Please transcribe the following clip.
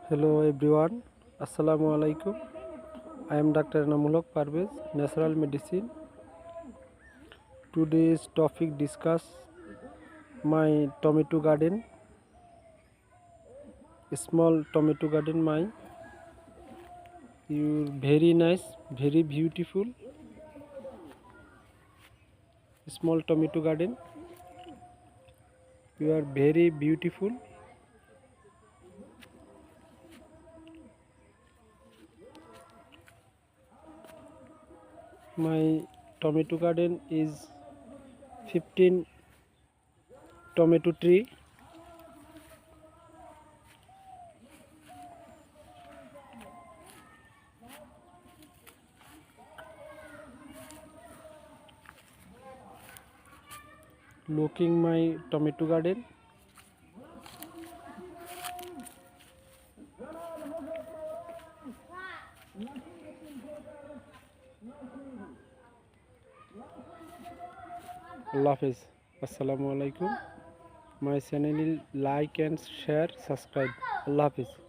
Hello everyone, Assalamu alaikum. I am Dr. Enamul Haq Parvez, Natural Medicine. Today's topic discuss my tomato garden, small tomato garden. My you very nice, very beautiful small tomato garden. You are very beautiful. My tomato garden is 15 tomato tree. Looking my tomato garden. Allah Hafiz. Assalamu alaikum. My channel is like and share, subscribe. Allah Hafiz.